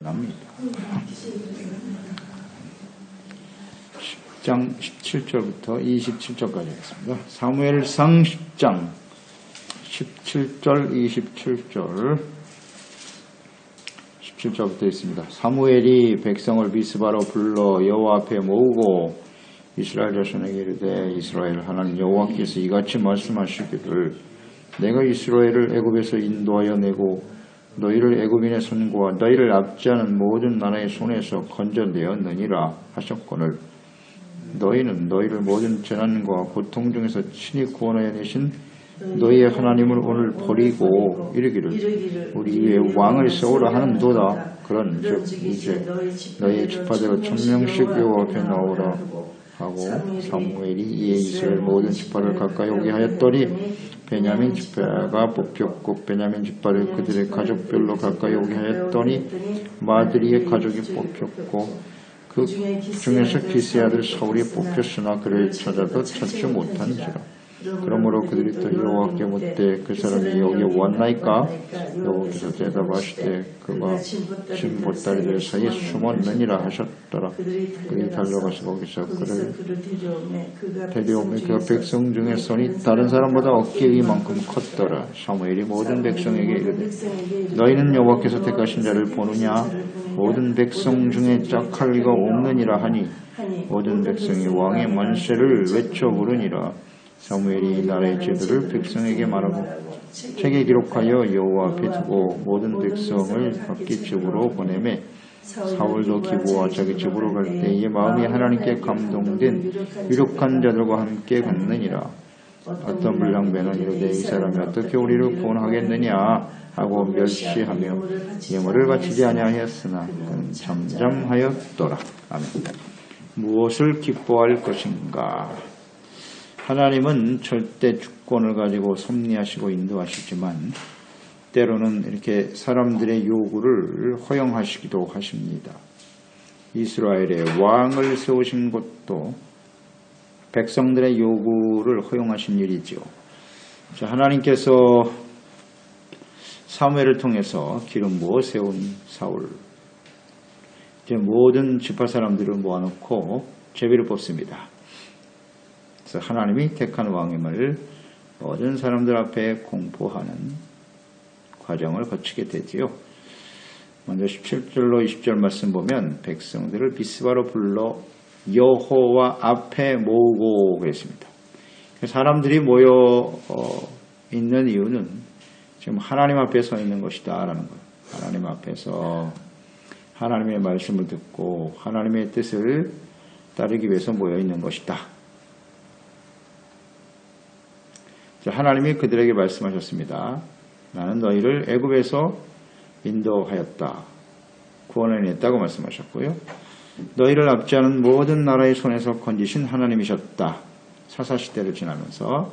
합니다. 10장 17절부터 27절까지 하겠습니다. 사무엘상 10장 17절 27절 17절부터 있습니다. 사무엘이 백성을 미스바로 불러 여호와 앞에 모으고 이스라엘 자손에게 이르되 이스라엘 하나님 여호와께서 이같이 말씀하시기를 내가 이스라엘을 애굽에서 인도하여 내고 너희를 애굽인의 손과 너희를 압제하는 모든 나라의 손에서 건져내었느니라 하셨거늘 너희는 너희를 모든 재난과 고통 중에서 친히 구원하여 내신 너희의 하나님을 오늘 버리고 이르기를 우리 위에 왕을 세우라 하는도다. 그런즉 이제 너희의 지파대로 1000명씩 여호와 앞에 나오라 하고 사무엘이 이에 이스라엘 모든 지파를 가까이 오게 하였더니 베냐민 지파가 뽑혔고 베냐민 지파를 그들의 가족별로 가까이 오게 하였더니 마드리의 가족이 뽑혔고 그 중에서 기스의 아들 사울이 뽑혔으나 그를 찾아도 찾지 못한지라. 그러므로 그들이 또 여호와께 묻되 그 사람이 여기에 왔나이까? 여호와께서 대답하시되 그가 진 보따리들 사이에 숨었느니라 하셨더라. 그들이 달려가서 거기서 그를 데려오매 그가 백성 중에 손이 다른 사람보다 어깨 위만큼 컸더라. 사무엘이 모든 백성에게 이르되 너희는 여호와께서 택하신 자를 보느냐? 모든 백성 중에 짝할 리가 없느니라 하니 모든 백성이 왕의 만세를 외쳐 부르니라. 사무엘이 이 나라의 제도를 백성에게 말하고 책에 기록하여 여호와 앞에 두고 모든 백성을 각기 집으로 보내매 사울도 기브와 자기 집으로 갈 때에 마음이 하나님께 감동된 유력한 자들과 함께 갔느니라. 어떤 불량배는 이르되 이 사람이 어떻게 우리를 구원하겠느냐 하고 멸시하며 예물을 바치지 아니하였으나 그는 잠잠하였더라. 아멘. 무엇을 기뻐할 것인가? 하나님은 절대 주권을 가지고 섭리하시고 인도하시지만 때로는 이렇게 사람들의 요구를 허용하시기도 하십니다. 이스라엘의 왕을 세우신 것도 백성들의 요구를 허용하신 일이죠. 하나님께서 사무엘을 통해서 기름 부어 세운 사울, 이제 모든 지파 사람들을 모아놓고 제비를 뽑습니다. 그래서 하나님이 택한 왕임을 모든 사람들 앞에 공포하는 과정을 거치게 되지요. 먼저 17절로 20절 말씀 보면 백성들을 미스바로 불러 여호와 앞에 모으고 그랬습니다. 사람들이 모여 있는 이유는 지금 하나님 앞에 서 있는 것이다 라는 거예요. 하나님 앞에서 하나님의 말씀을 듣고 하나님의 뜻을 따르기 위해서 모여 있는 것이다. 하나님이 그들에게 말씀하셨습니다. 나는 너희를 애굽에서 인도하였다. 구원을 냈다고 말씀하셨고요. 너희를 압제하는 모든 나라의 손에서 건지신 하나님이셨다. 사사시대를 지나면서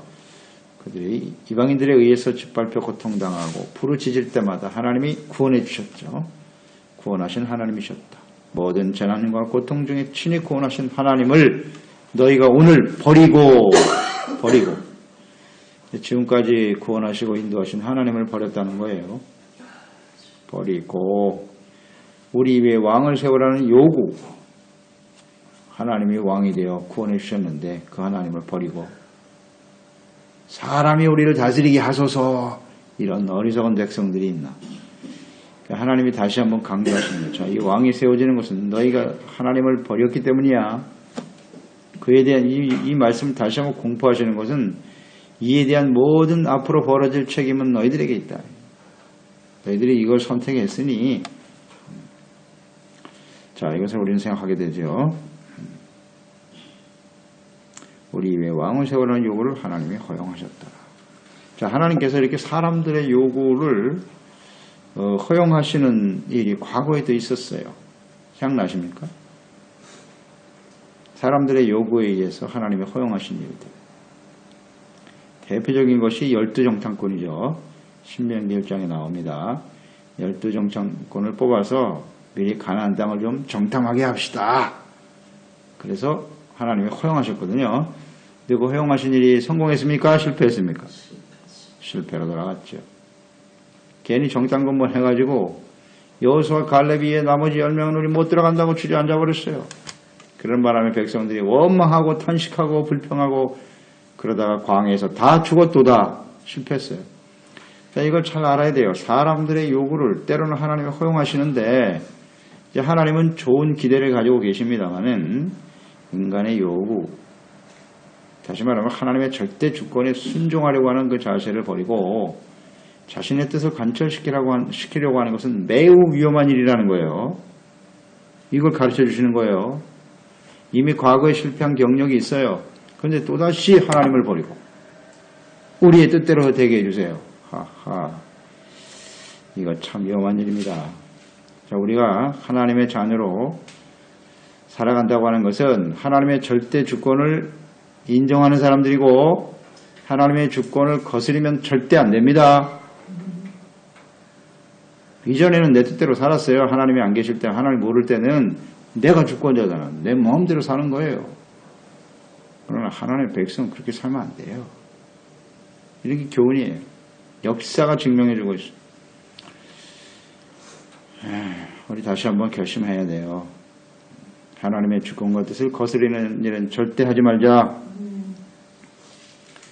그들이 이방인들에 의해서 짓밟혀 고통당하고 부르짖을 때마다 하나님이 구원해 주셨죠. 구원하신 하나님이셨다. 모든 재난과 고통 중에 친히 구원하신 하나님을 너희가 오늘 버리고 지금까지 구원하시고 인도하신 하나님을 버렸다는 거예요. 버리고 우리 위에 왕을 세우라는 요구, 하나님이 왕이 되어 구원해 주셨는데 그 하나님을 버리고 사람이 우리를 다스리게 하소서, 이런 어리석은 백성들이 있나. 하나님이 다시 한번 강조하시는 거죠. 이 왕이 세워지는 것은 너희가 하나님을 버렸기 때문이야. 그에 대한 이 말씀을 다시 한번 공포하시는 것은 이에 대한 모든 앞으로 벌어질 책임은 너희들에게 있다. 너희들이 이걸 선택했으니, 자, 이것을 우리는 생각하게 되죠. 우리 위에 왕을 세우라는 요구를 하나님이 허용하셨다. 자, 하나님께서 이렇게 사람들의 요구를 허용하시는 일이 과거에도 있었어요. 생각나십니까? 사람들의 요구에 의해서 하나님이 허용하신 일들. 대표적인 것이 12정탐꾼이죠. 신명기 1장에 나옵니다. 12정탐꾼을 뽑아서 미리 가나안 땅을 좀 정탐하게 합시다. 그래서 하나님이 허용하셨거든요. 근데 그 허용하신 일이 성공했습니까? 여호수아 갈렙이 나머지 10명은 우리 못 들어간다고 주저앉아 버렸어요. 그런 바람에 백성들이 원망하고 탄식하고 불평하고 그러다가 광야에서 다 죽었도다 실패했어요. 자, 이걸 잘 알아야 돼요. 사람들의 요구를 때로는 하나님이 허용하시는데 이제 하나님은 좋은 기대를 가지고 계십니다만은 인간의 요구, 다시 말하면 하나님의 절대 주권에 순종하려고 하는 그 자세를 버리고 자신의 뜻을 관철시키려고 하는 것은 매우 위험한 일이라는 거예요. 이걸 가르쳐 주시는 거예요. 이미 과거에 실패한 경력이 있어요. 그런데 또다시 하나님을 버리고 우리의 뜻대로 되게 해주세요. 하하, 이거 참 위험한 일입니다. 자, 우리가 하나님의 자녀로 살아간다고 하는 것은 하나님의 절대 주권을 인정하는 사람들이고 하나님의 주권을 거스리면 절대 안 됩니다. 이전에는 내 뜻대로 살았어요. 하나님이 안 계실 때, 하나님 모를 때는 내가 주권자잖아. 내 마음대로 사는 거예요. 그러나 하나님의 백성은 그렇게 살면 안 돼요. 이런 게 교훈이에요. 역사가 증명해주고 있어요. 우리 다시 한번 결심해야 돼요. 하나님의 주권과 뜻을 거스리는 일은 절대 하지 말자.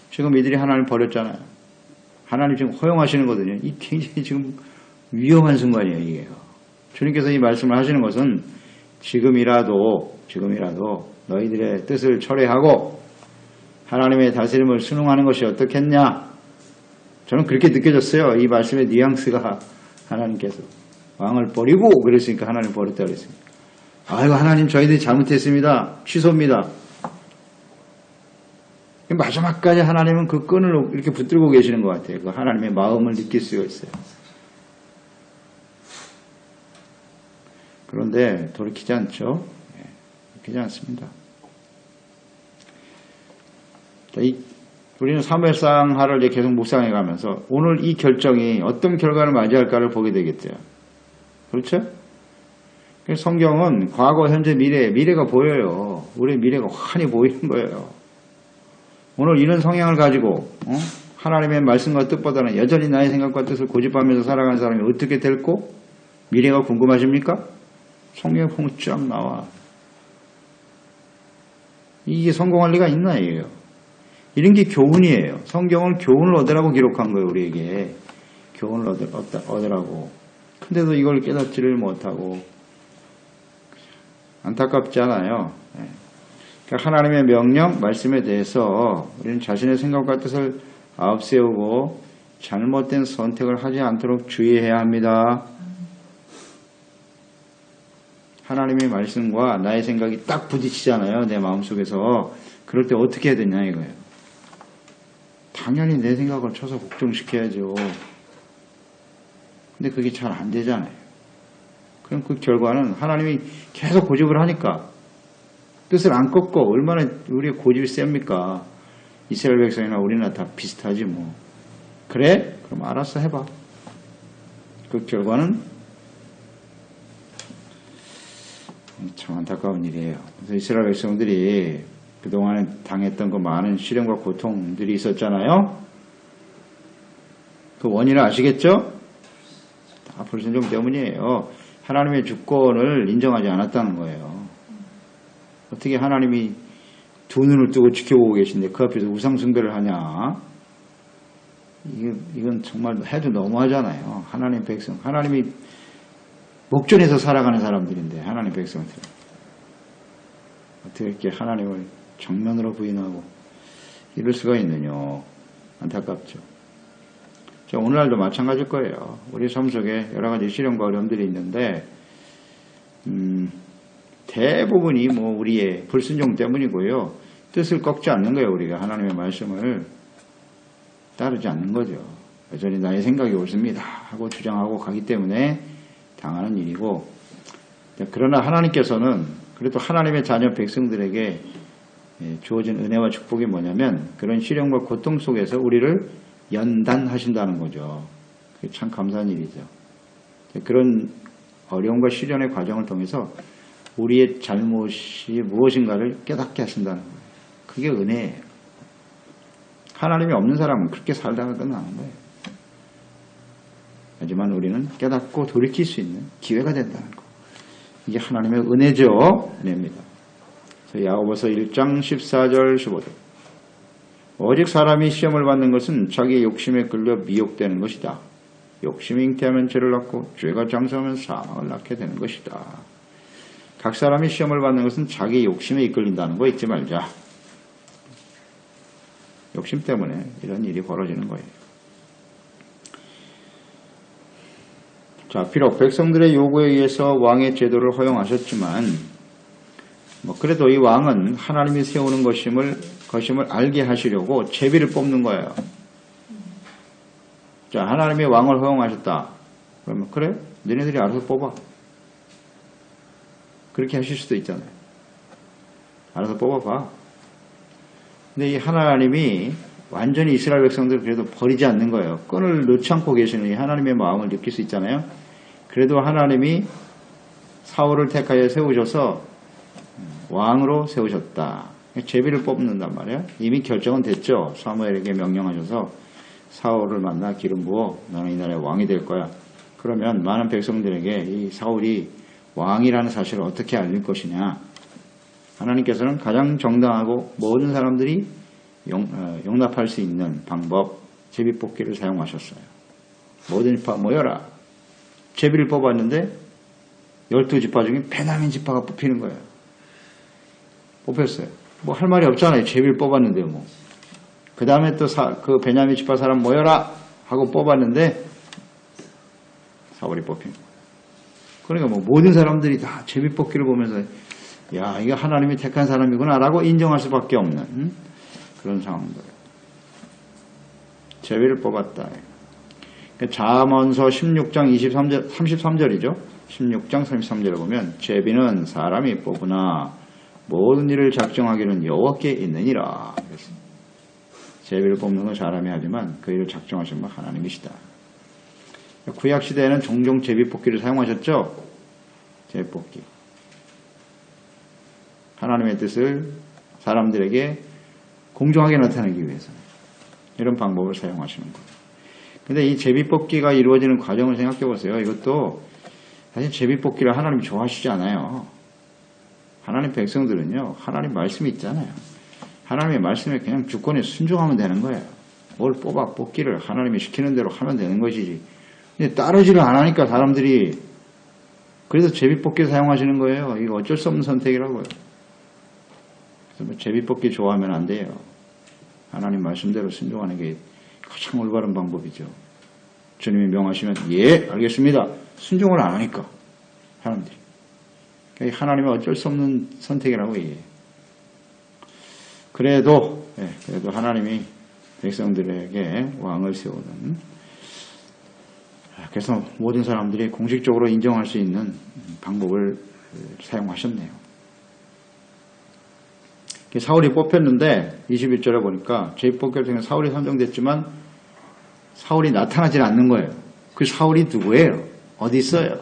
지금 이들이 하나님을 버렸잖아요. 하나님 지금 허용하시는 거거든요. 이 굉장히 지금 위험한 순간이에요, 이게요. 주님께서 이 말씀을 하시는 것은 지금이라도 너희들의 뜻을 철회하고 하나님의 다스림을 순응하는 것이 어떻겠냐. 저는 그렇게 느껴졌어요. 이 말씀의 뉘앙스가 하나님께서 왕을 버리고 그랬으니까 하나님 버렸다 그랬으니까. 아이고 하나님 저희들이 잘못했습니다. 취소입니다. 마지막까지 하나님은 그 끈을 이렇게 붙들고 계시는 것 같아요. 그 하나님의 마음을 느낄 수가 있어요. 그런데 돌이키지 않죠. 돌이키지 않습니다. 우리는 사무엘상하를 계속 묵상해 가면서 오늘 이 결정이 어떤 결과를 맞이할까를 보게 되겠죠. 그렇죠? 성경은 과거, 현재, 미래가 보여요. 우리의 미래가 환히 보이는 거예요. 오늘 이런 성향을 가지고 하나님의 말씀과 뜻보다는 여전히 나의 생각과 뜻을 고집하면서 살아가는 사람이 어떻게 될고 미래가 궁금하십니까? 성경에 보면 쫙 나와. 이게 성공할 리가 있나 이게요. 이런 게 교훈이에요. 성경은 교훈을 얻으라고 기록한 거예요. 우리에게 교훈을 얻으라고. 근데도 이걸 깨닫지를 못하고 안타깝지 않아요. 그러니까 하나님의 명령, 말씀에 대해서 우리는 자신의 생각과 뜻을 앞세우고 잘못된 선택을 하지 않도록 주의해야 합니다. 하나님의 말씀과 나의 생각이 딱 부딪히잖아요. 내 마음속에서. 그럴 때 어떻게 해야 되냐 이거예요. 당연히 내 생각을 쳐서 복종시켜야죠. 근데 그게 잘 안 되잖아요. 그럼 그 결과는 하나님이 계속 고집을 하니까 뜻을 안 꺾고 얼마나 우리의 고집이 셉니까? 이스라엘 백성이나 우리나 다 비슷하지 뭐. 그래? 그럼 알았어 해봐. 그 결과는 참 안타까운 일이에요. 그래서 이스라엘 백성들이 그동안에 당했던 그 많은 시련과 고통들이 있었잖아요. 그 원인을 아시겠죠? 다 불순종 때문이에요. 하나님의 주권을 인정하지 않았다는 거예요. 어떻게 하나님이 두 눈을 뜨고 지켜보고 계신데 그 앞에서 우상숭배를 하냐? 이건 정말 해도 너무하잖아요. 하나님 백성, 하나님이 목전에서 살아가는 사람들인데 하나님 백성들 어떻게 이렇게 하나님을 정면으로 부인하고 이럴 수가 있느냐. 안타깝죠. 자, 오늘날도 마찬가지일 거예요. 우리 삶 속에 여러 가지 시련과 어려움들이 있는데 대부분이 뭐 우리의 불순종 때문이고요. 뜻을 꺾지 않는 거예요. 우리가 하나님의 말씀을 따르지 않는 거죠. 여전히 나의 생각이 옳습니다 하고 주장하고 가기 때문에 당하는 일이고, 그러나 하나님께서는 그래도 하나님의 자녀 백성들에게 주어진 은혜와 축복이 뭐냐면 그런 시련과 고통 속에서 우리를 연단하신다는 거죠. 그게 참 감사한 일이죠. 그런 어려움과 시련의 과정을 통해서 우리의 잘못이 무엇인가를 깨닫게 하신다는 거예요. 그게 은혜예요. 하나님이 없는 사람은 그렇게 살다가 끝나는 거예요. 하지만 우리는 깨닫고 돌이킬 수 있는 기회가 된다는 것. 이게 하나님의 은혜죠. 은혜입니다. 야고보서 1장 14절 15절. 오직 사람이 시험을 받는 것은 자기 욕심에 끌려 미혹되는 것이다. 욕심이 잉태하면 죄를 낳고 죄가 장수하면 사망을 낳게 되는 것이다. 각 사람이 시험을 받는 것은 자기 욕심에 이끌린다는 거 잊지 말자. 욕심 때문에 이런 일이 벌어지는 거예요. 자, 비록 백성들의 요구에 의해서 왕의 제도를 허용하셨지만 그래도 이 왕은 하나님이 세우는 것임을 알게 하시려고 제비를 뽑는 거예요. 자, 하나님이 왕을 허용하셨다. 그러면 그래? 너네들이 알아서 뽑아. 그렇게 하실 수도 있잖아요. 알아서 뽑아봐. 근데 이 하나님이 완전히 이스라엘 백성들을 그래도 버리지 않는 거예요. 끈을 놓지 않고 계시는 이 하나님의 마음을 느낄 수 있잖아요. 그래도 하나님이 사울을 택하여 세우셔서 왕으로 세우셨다. 제비를 뽑는단 말이에요. 이미 결정은 됐죠. 사무엘에게 명령하셔서 사울을 만나 기름 부어 너는 이 나라의 왕이 될 거야. 그러면 많은 백성들에게 이 사울이 왕이라는 사실을 어떻게 알릴 것이냐. 하나님께서는 가장 정당하고 모든 사람들이 용납할 수 있는 방법, 제비뽑기를 사용하셨어요. 모든 지파 모여라. 제비를 뽑았는데 12지파 중에 베냐민 지파가 뽑히는 거예요. 뽑혔어요. 뭐 할 말이 없잖아요. 제비를 뽑았는데 뭐. 그 다음에 또 그 베냐민 지파 사람 모여라 하고 뽑았는데 사울이 뽑힌 거예요. 그러니까 뭐 모든 사람들이 다 제비 뽑기를 보면서 야, 이거 하나님이 택한 사람이구나 라고 인정할 수밖에 없는 그런 상황들. 제비를 뽑았다. 잠언서 16장 33절이죠. 16장 33절을 보면 제비는 사람이 뽑으나 모든 일을 작정하기는 여호와께 있느니라. 제비를 뽑는 건 사람이 하지만 그 일을 작정하시는 건 하나님이시다. 구약시대에는 종종 제비 뽑기를 사용하셨죠. 제비 뽑기. 하나님의 뜻을 사람들에게 공정하게 나타내기 위해서 이런 방법을 사용하시는 거예요. 근데 이 제비뽑기가 이루어지는 과정을 생각해 보세요. 이것도 사실 제비뽑기를 하나님이 좋아하시지 않아요. 하나님 백성들은요, 하나님 말씀이 있잖아요. 하나님의 말씀에 그냥 주권에 순종하면 되는 거예요. 뭘 뽑기를 하나님이 시키는 대로 하면 되는 것이지. 근데 따르지를 안 하니까 사람들이 그래서 제비뽑기 사용하시는 거예요. 이거 어쩔 수 없는 선택이라고요. 그래서 뭐 제비뽑기 좋아하면 안 돼요. 하나님 말씀대로 순종하는 게 가장 올바른 방법이죠. 주님이 명하시면 예 알겠습니다. 순종을 안 하니까 사람들이. 그러니까 하나님은 어쩔 수 없는 선택이라고 얘기해요. 그래도 하나님이 백성들에게 왕을 세우는, 그래서 모든 사람들이 공식적으로 인정할 수 있는 방법을 사용하셨네요. 사울이 뽑혔는데 21절에 보니까 제비뽑기를 통해 사울이 선정됐지만 사울이 나타나질 않는 거예요. 그 사울이 누구예요? 어디 있어요?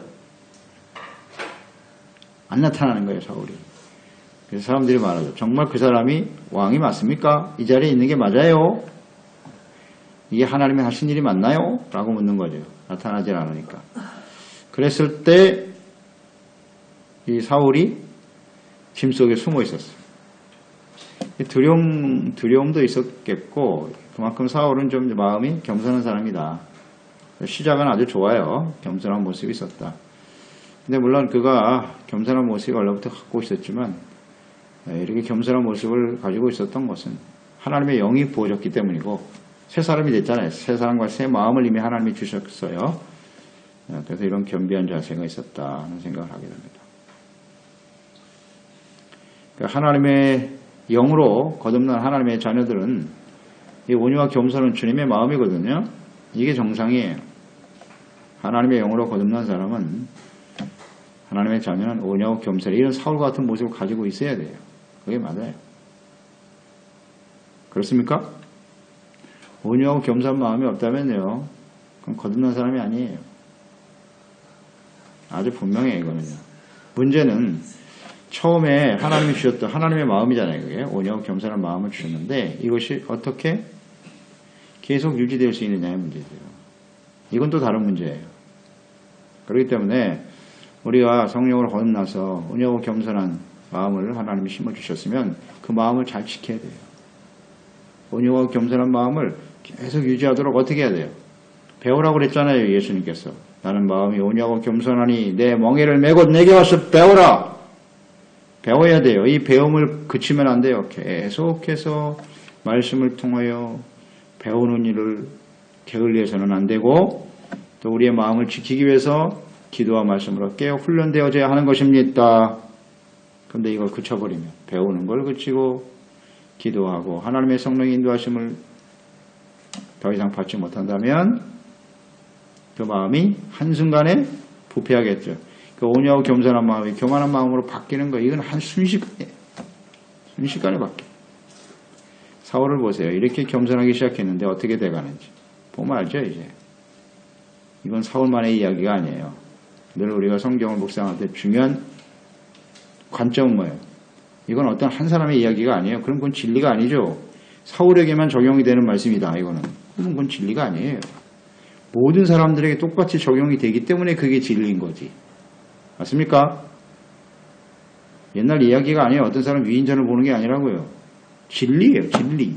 안 나타나는 거예요, 사울이. 그래서 사람들이 말하죠. 정말 그 사람이 왕이 맞습니까? 이 자리에 있는 게 맞아요? 이게 하나님이 하신 일이 맞나요? 라고 묻는 거죠. 나타나질 않으니까. 그랬을 때 이 사울이 짐 속에 숨어 있었어요. 두려움도 있었겠고 그만큼 사울은 좀 마음이 겸손한 사람이다. 시작은 아주 좋아요. 겸손한 모습이 있었다. 근데 물론 그가 겸손한 모습이 원래부터 갖고 있었지만 이렇게 겸손한 모습을 가지고 있었던 것은 하나님의 영이 부어졌기 때문이고 새 사람이 됐잖아요. 새 사람과 새 마음을 이미 하나님이 주셨어요. 그래서 이런 겸비한 자세가 있었다는 생각을 하게 됩니다. 그러니까 하나님의 영으로 거듭난 하나님의 자녀들은 이 온유와 겸손은 주님의 마음이거든요. 이게 정상이에요. 하나님의 영으로 거듭난 사람은 하나님의 자녀는 온유하고 겸손, 이런 사울 같은 모습을 가지고 있어야 돼요. 그게 맞아요. 그렇습니까? 온유하고 겸손한 마음이 없다면요, 그럼 거듭난 사람이 아니에요. 아주 분명해요, 이거는요. 문제는 처음에 하나님이 주셨던 하나님의 마음이잖아요. 그게 온유하고 겸손한 마음을 주셨는데 이것이 어떻게 계속 유지될 수 있느냐의 문제죠. 이건 또 다른 문제예요. 그렇기 때문에 우리가 성령으로 거듭나서 온유하고 겸손한 마음을 하나님이 심어주셨으면 그 마음을 잘 지켜야 돼요. 온유하고 겸손한 마음을 계속 유지하도록 어떻게 해야 돼요? 배우라고 그랬잖아요. 예수님께서. 나는 마음이 온유하고 겸손하니 내 멍에를 메고 내게 와서 배우라. 배워야 돼요. 이 배움을 그치면 안 돼요. 계속해서 말씀을 통하여 배우는 일을 게을리해서는 안 되고 또 우리의 마음을 지키기 위해서 기도와 말씀으로 깨어 훈련되어져야 하는 것입니다. 그런데 이걸 그쳐버리면 배우는 걸 그치고 기도하고 하나님의 성령의 인도하심을 더 이상 받지 못한다면 그 마음이 한순간에 부패하겠죠. 그 온유하고 겸손한 마음이 교만한 마음으로 바뀌는 거 이건 한 순식간이에요. 순식간에 바뀌어요. 사울을 보세요. 이렇게 겸손하기 시작했는데 어떻게 돼가는지 보면 알죠. 이제 이건 사울만의 이야기가 아니에요. 늘 우리가 성경을 묵상할 때 중요한 관점은 뭐예요? 이건 어떤 한 사람의 이야기가 아니에요. 그럼 그건 진리가 아니죠. 사울에게만 적용이 되는 말씀이다. 이거는 그럼 그건 진리가 아니에요. 모든 사람들에게 똑같이 적용이 되기 때문에 그게 진리인 거지. 맞습니까? 옛날 이야기가 아니에요. 어떤 사람 위인전을 보는 게 아니라고요. 진리예요. 진리.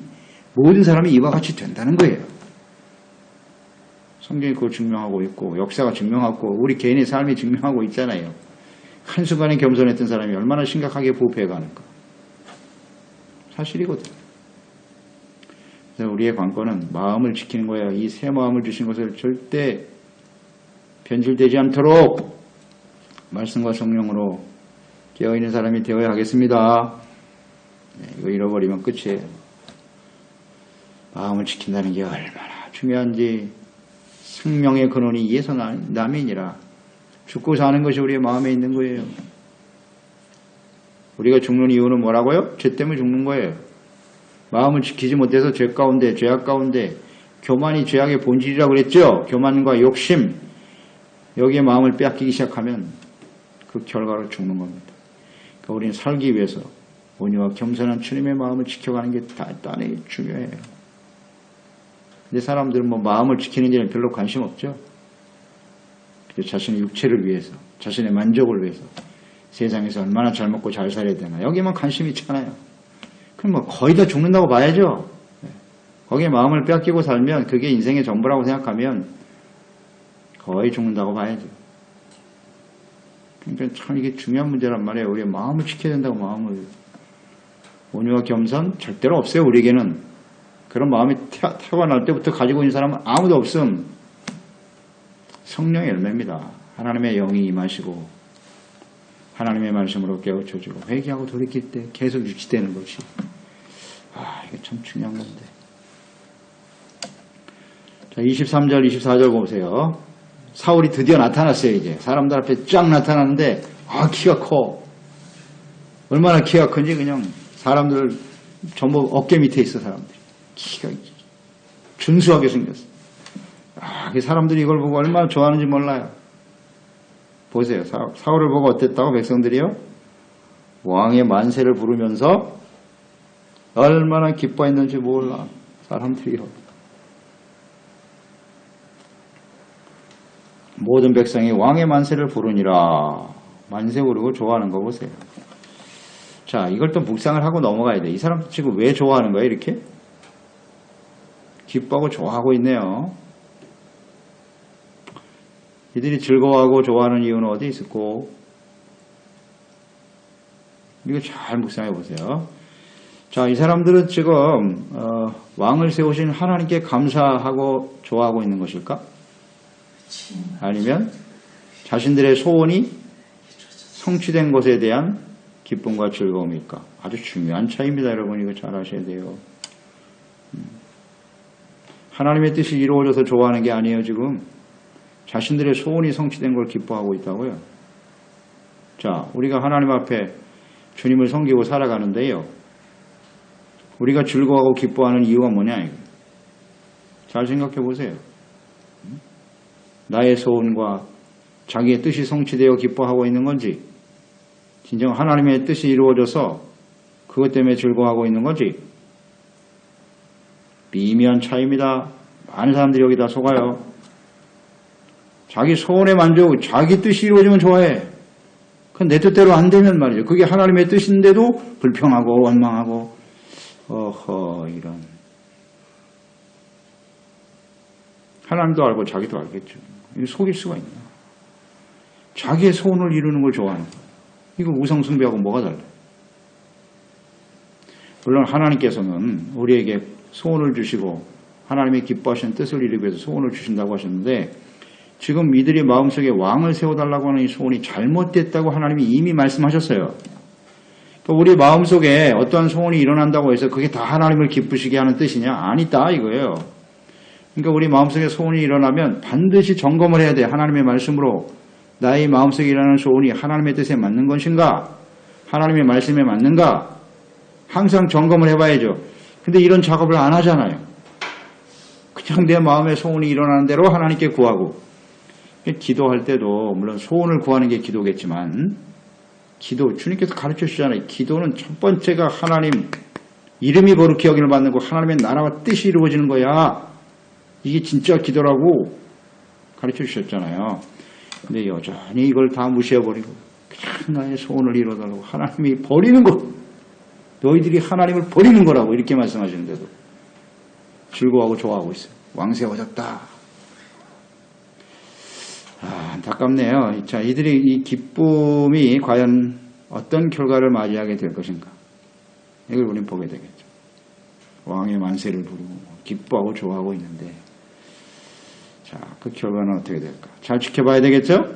모든 사람이 이와 같이 된다는 거예요. 성경이 그걸 증명하고 있고 역사가 증명하고 우리 개인의 삶이 증명하고 있잖아요. 한순간에 겸손했던 사람이 얼마나 심각하게 부패해가는가. 사실이거든. 그래서 우리의 관건은 마음을 지키는 거예요. 이 새 마음을 주신 것을 절대 변질되지 않도록 말씀과 성령으로 깨어있는 사람이 되어야 하겠습니다. 네, 이거 잃어버리면 끝이에요. 마음을 지킨다는 게 얼마나 중요한지 생명의 근원이 이에서 남이니라. 죽고 사는 것이 우리의 마음에 있는 거예요. 우리가 죽는 이유는 뭐라고요? 죄 때문에 죽는 거예요. 마음을 지키지 못해서 죄 가운데, 죄악 가운데, 교만이 죄악의 본질이라고 그랬죠? 교만과 욕심, 여기에 마음을 빼앗기기 시작하면 그 결과로 죽는 겁니다. 그러니까 우리는 살기 위해서 온유와 겸손한 주님의 마음을 지켜가는 게 대단히 중요해요. 근데 사람들은 뭐 마음을 지키는 데는 별로 관심 없죠. 자신의 육체를 위해서, 자신의 만족을 위해서 세상에서 얼마나 잘 먹고 잘 살아야 되나 여기만 관심이 있잖아요. 그럼 뭐 거의 다 죽는다고 봐야죠. 거기에 마음을 빼앗기고 살면 그게 인생의 전부라고 생각하면 거의 죽는다고 봐야죠. 그러니까 참 이게 중요한 문제란 말이에요. 우리가 마음을 지켜야 된다고 마음을. 온유와 겸손 절대로 없어요. 우리에게는. 그런 마음이 태어날 때부터 가지고 있는 사람은 아무도 없음. 성령의 열매입니다. 하나님의 영이 임하시고 하나님의 말씀으로 깨우쳐지고 회개하고 돌이킬 때 계속 유지되는 것이 이게 참 중요한 건데. 자, 23절 24절 보세요. 사울이 드디어 나타났어요. 이제 사람들 앞에 쫙 나타났는데 키가 커. 얼마나 키가 큰지 그냥 사람들 전부 어깨 밑에 있어. 사람들이 키가 준수하게 생겼어. 사람들이 이걸 보고 얼마나 좋아하는지 몰라요. 보세요. 사울을 보고 어땠다고 백성들이요? 왕의 만세를 부르면서 얼마나 기뻐했는지 몰라. 사람들이요. 모든 백성이 왕의 만세를 부르니라. 만세 부르고 좋아하는 거 보세요. 자, 이걸 또 묵상을 하고 넘어가야 돼. 이 사람 지금 왜 좋아하는 거예요? 이렇게? 기뻐하고 좋아하고 있네요. 이들이 즐거워하고 좋아하는 이유는 어디 있었고? 이거 잘 묵상해 보세요. 자, 이 사람들은 지금 왕을 세우신 하나님께 감사하고 좋아하고 있는 것일까? 아니면 자신들의 소원이 성취된 것에 대한 기쁨과 즐거움일까? 아주 중요한 차이입니다. 여러분 이거 잘 아셔야 돼요. 하나님의 뜻이 이루어져서 좋아하는 게 아니에요. 지금 자신들의 소원이 성취된 걸 기뻐하고 있다고요. 자, 우리가 하나님 앞에 주님을 섬기고 살아가는데요. 우리가 즐거워하고 기뻐하는 이유가 뭐냐? 이거. 잘 생각해 보세요. 나의 소원과 자기의 뜻이 성취되어 기뻐하고 있는 건지, 진정 하나님의 뜻이 이루어져서 그것 때문에 즐거워하고 있는 건지, 미미한 차이입니다. 많은 사람들이 여기다 속아요. 자기 소원에 만족하고 자기 뜻이 이루어지면 좋아해. 그건 내 뜻대로 안 되면 말이죠. 그게 하나님의 뜻인데도 불평하고 원망하고 이런. 하나님도 알고 자기도 알겠죠. 이거 속일 수가 있나. 자기의 소원을 이루는 걸 좋아하는 거야. 이거 우상숭배하고 뭐가 달라요? 물론 하나님께서는 우리에게 소원을 주시고 하나님의 기뻐하시는 뜻을 이루기 위해서 소원을 주신다고 하셨는데 지금 이들의 마음속에 왕을 세워달라고 하는 이 소원이 잘못됐다고 하나님이 이미 말씀하셨어요. 그러니까 우리 마음속에 어떠한 소원이 일어난다고 해서 그게 다 하나님을 기쁘시게 하는 뜻이냐? 아니다 이거예요. 그러니까 우리 마음속에 소원이 일어나면 반드시 점검을 해야 돼. 하나님의 말씀으로 나의 마음속에 일어나는 소원이 하나님의 뜻에 맞는 것인가? 하나님의 말씀에 맞는가? 항상 점검을 해봐야죠. 근데 이런 작업을 안 하잖아요. 그냥 내 마음의 소원이 일어나는 대로 하나님께 구하고 기도할 때도 물론 소원을 구하는 게 기도겠지만 기도 주님께서 가르쳐 주시잖아요. 기도는 첫 번째가 하나님 이름이 거룩히 여김을 받는 거 하나님의 나라와 뜻이 이루어지는 거야. 이게 진짜 기도라고 가르쳐 주셨잖아요. 근데 여전히 이걸 다 무시해버리고 그냥 나의 소원을 이뤄달라고 하나님이 버리는 거 너희들이 하나님을 버리는 거라고 이렇게 말씀하시는데도 즐거워하고 좋아하고 있어요. 왕 세워졌다. 안타깝네요. 자, 이들의 이 기쁨이 과연 어떤 결과를 맞이하게 될 것인가. 이걸 우리는 보게 되겠죠. 왕의 만세를 부르고 기뻐하고 좋아하고 있는데 자, 그 결과는 어떻게 될까? 잘 지켜봐야 되겠죠?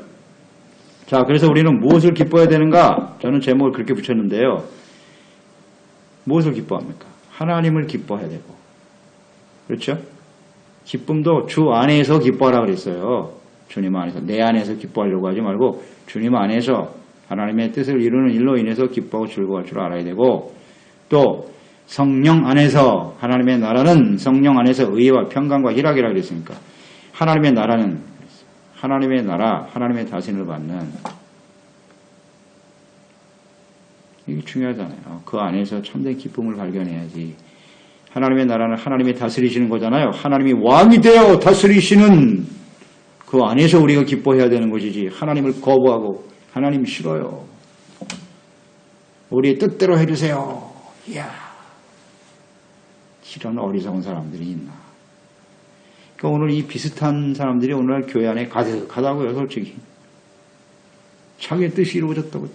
자, 그래서 우리는 무엇을 기뻐해야 되는가? 저는 제목을 그렇게 붙였는데요. 무엇을 기뻐합니까? 하나님을 기뻐해야 되고 그렇죠? 기쁨도 주 안에서 기뻐하라 그랬어요. 주님 안에서. 내 안에서 기뻐하려고 하지 말고 주님 안에서 하나님의 뜻을 이루는 일로 인해서 기뻐하고 즐거워할 줄 알아야 되고 또 성령 안에서 하나님의 나라는 성령 안에서 의와 평강과 희락이라 그랬으니까 하나님의 나라는 하나님의 나라, 하나님의 다스림을 받는 이게 중요하잖아요. 그 안에서 참된 기쁨을 발견해야지. 하나님의 나라는 하나님이 다스리시는 거잖아요. 하나님이 왕이 되어 다스리시는 그 안에서 우리가 기뻐해야 되는 것이지 하나님을 거부하고 하나님 싫어요. 우리의 뜻대로 해주세요. 이야, 이런 어리석은 사람들이 있나. 그러니까 오늘 이 비슷한 사람들이 오늘날 교회 안에 가득하다고요. 솔직히. 자기의 뜻이 이루어졌다고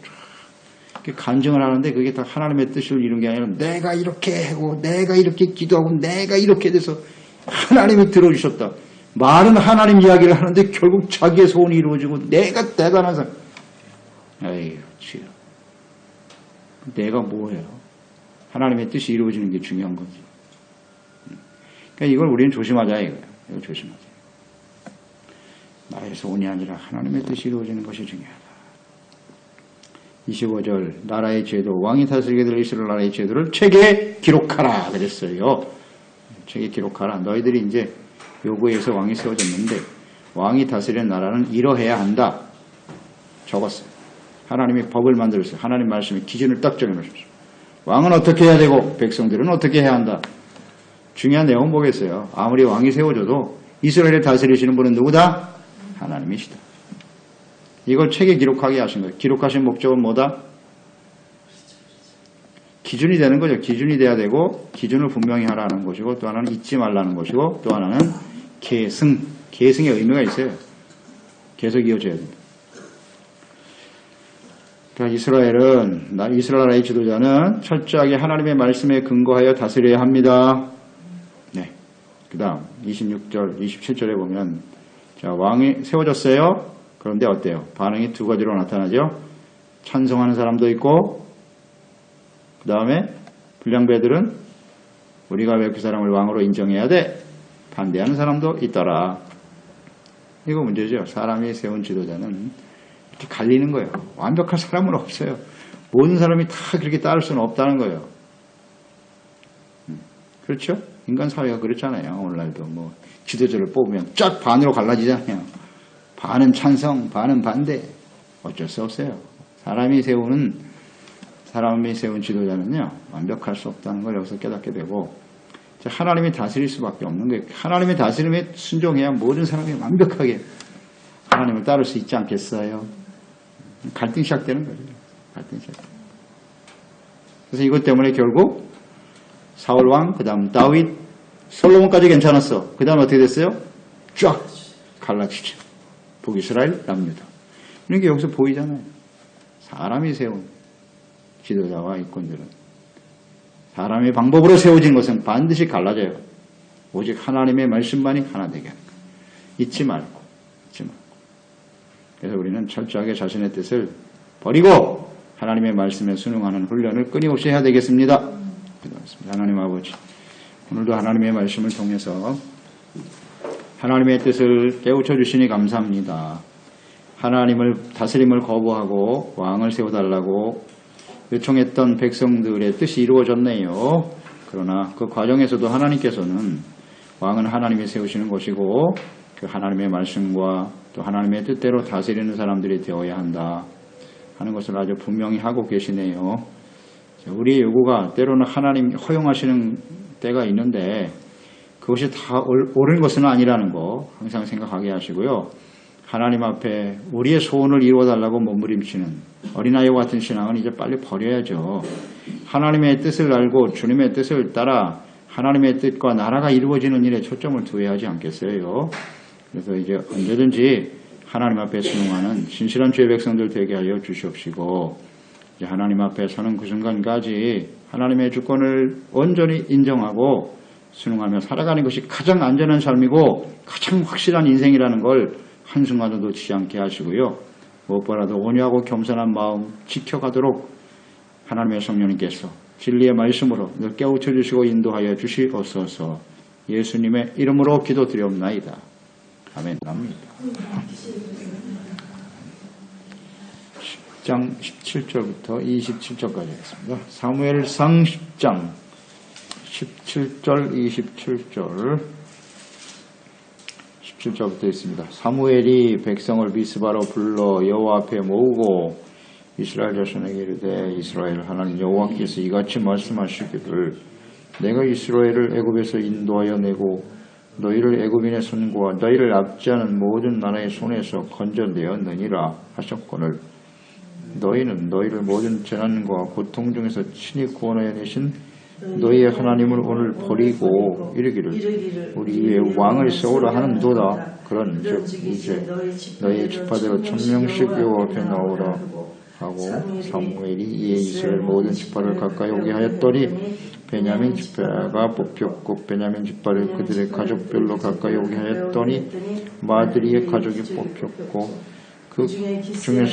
간증을 하는데 그게 다 하나님의 뜻을 이룬 게 아니라 내가 이렇게 하고 내가 이렇게 기도하고 내가 이렇게 돼서 하나님이 들어주셨다. 말은 하나님 이야기를 하는데 결국 자기의 소원이 이루어지고 내가 대단한 사람. 에이, 치여. 내가 뭐예요? 하나님의 뜻이 이루어지는 게 중요한 거지. 그러니까 이걸 우리는 조심하자 이거예요. 이걸 조심하자. 나의 소원이 아니라 하나님의 뜻이 이루어지는 것이 중요하다. 25절 나라의 제도 왕이 다스리게 될 이스라엘 나라의 제도를 책에 기록하라 그랬어요. 책에 기록하라. 너희들이 이제 요구해서 왕이 세워졌는데 왕이 다스리는 나라는 이러해야 한다. 적었어요. 하나님이 법을 만들었어요. 하나님 말씀에 기준을 딱 정해놓으셨어요. 왕은 어떻게 해야 되고 백성들은 어떻게 해야 한다. 중요한 내용은 뭐겠어요. 아무리 왕이 세워져도 이스라엘을 다스리시는 분은 누구다? 하나님이시다. 이걸 책에 기록하게 하신 거예요. 기록하신 목적은 뭐다? 기준이 되는 거죠. 기준이 돼야 되고 기준을 분명히 하라는 것이고 또 하나는 잊지 말라는 것이고 또 하나는 계승. 계승의 의미가 있어요. 계속 이어져야 됩니다. 그러니까 이스라엘 나라의 지도자는 철저하게 하나님의 말씀에 근거하여 다스려야 합니다. 네. 그 다음 26절, 27절에 보면 자, 왕이 세워졌어요. 그런데 어때요? 반응이 두 가지로 나타나죠. 찬성하는 사람도 있고 그 다음에 불량배들은 우리가 왜 그 사람을 왕으로 인정해야 돼? 반대하는 사람도 있더라. 이거 문제죠. 사람이 세운 지도자는 이렇게 갈리는 거예요. 완벽한 사람은 없어요. 모든 사람이 다 그렇게 따를 수는 없다는 거예요. 그렇죠? 인간 사회가 그렇잖아요. 오늘날도 뭐 지도자를 뽑으면 쫙 반으로 갈라지잖아요. 반은 찬성, 반은 반대. 어쩔 수 없어요. 사람이 세운 지도자는요, 완벽할 수 없다는 걸 여기서 깨닫게 되고, 하나님이 다스릴 수밖에 없는 거예요. 하나님의 다스림에 순종해야 모든 사람이 완벽하게 하나님을 따를 수 있지 않겠어요? 갈등이 시작되는 거죠. 갈등이 시작되는. 그래서 이것 때문에 결국 사울 왕, 그 다음 다윗, 솔로몬까지 괜찮았어. 그 다음 어떻게 됐어요? 쫙 갈라지죠. 북이스라엘, 남유다. 이런 게 여기서 보이잖아요. 사람이 세운 지도자와 이권들은 사람의 방법으로 세워진 것은 반드시 갈라져요. 오직 하나님의 말씀만이 하나 되게 하는 거예요. 잊지 말고. 그래서 우리는 철저하게 자신의 뜻을 버리고 하나님의 말씀에 순응하는 훈련을 끊임없이 해야 되겠습니다. 기도하겠습니다. 하나님 아버지, 오늘도 하나님의 말씀을 통해서 하나님의 뜻을 깨우쳐 주시니 감사합니다. 하나님을 다스림을 거부하고 왕을 세워달라고 요청했던 백성들의 뜻이 이루어졌네요. 그러나 그 과정에서도 하나님께서는 왕은 하나님이 세우시는 것이고 그 하나님의 말씀과 또 하나님의 뜻대로 다스리는 사람들이 되어야 한다 하는 것을 아주 분명히 하고 계시네요. 우리의 요구가 때로는 하나님이 허용하시는 때가 있는데 그것이 다 옳은 것은 아니라는 거 항상 생각하게 하시고요. 하나님 앞에 우리의 소원을 이루어달라고 몸부림치는 어린아이와 같은 신앙은 이제 빨리 버려야죠. 하나님의 뜻을 알고 주님의 뜻을 따라 하나님의 뜻과 나라가 이루어지는 일에 초점을 두어야 하지 않겠어요? 그래서 이제 언제든지 하나님 앞에 순응하는 진실한 주의 백성들 되게 하여 주시옵시고 이제 하나님 앞에 서는 그 순간까지 하나님의 주권을 온전히 인정하고 순응하며 살아가는 것이 가장 안전한 삶이고 가장 확실한 인생이라는 걸 한순간도 놓치지 않게 하시고요. 무엇보다도 온유하고 겸손한 마음 지켜가도록 하나님의 성령님께서 진리의 말씀으로 늘 깨우쳐 주시고 인도하여 주시옵소서. 예수님의 이름으로 기도드리옵나이다. 아멘. 납니다. 10장 17절부터 27절까지 하겠습니다. 사무엘상 10장 17절 27절 17절부터 있습니다. 사무엘이 백성을 미스바로 불러 여호와 앞에 모으고 이스라엘 자손에게 이르되 이스라엘 하나님 여호와께서 이같이 말씀하시기를 내가 이스라엘을 애굽에서 인도하여 내고 너희를 애굽인의 손과 너희를 압제하는 모든 나라의 손에서 건져내었느니라 하셨거늘 너희는 너희를 모든 재난과 고통 중에서 친히 구원하여 내신 너희의 하나님을 오늘 버리고 이르기를 우리 위에 왕을 세우라 하는도다. 그런즉 이제 너희의 지파대로 1000명씩 여호와 앞에 나오라 하고 사무엘이 이에 이스라엘 모든 지파를 가까이 오게 하였더니 베냐민 지파가 뽑혔고 베냐민 지파를 그들의 가족별로 가까이 오게 하였더니 마드리의 가족이 뽑혔고 그 중에서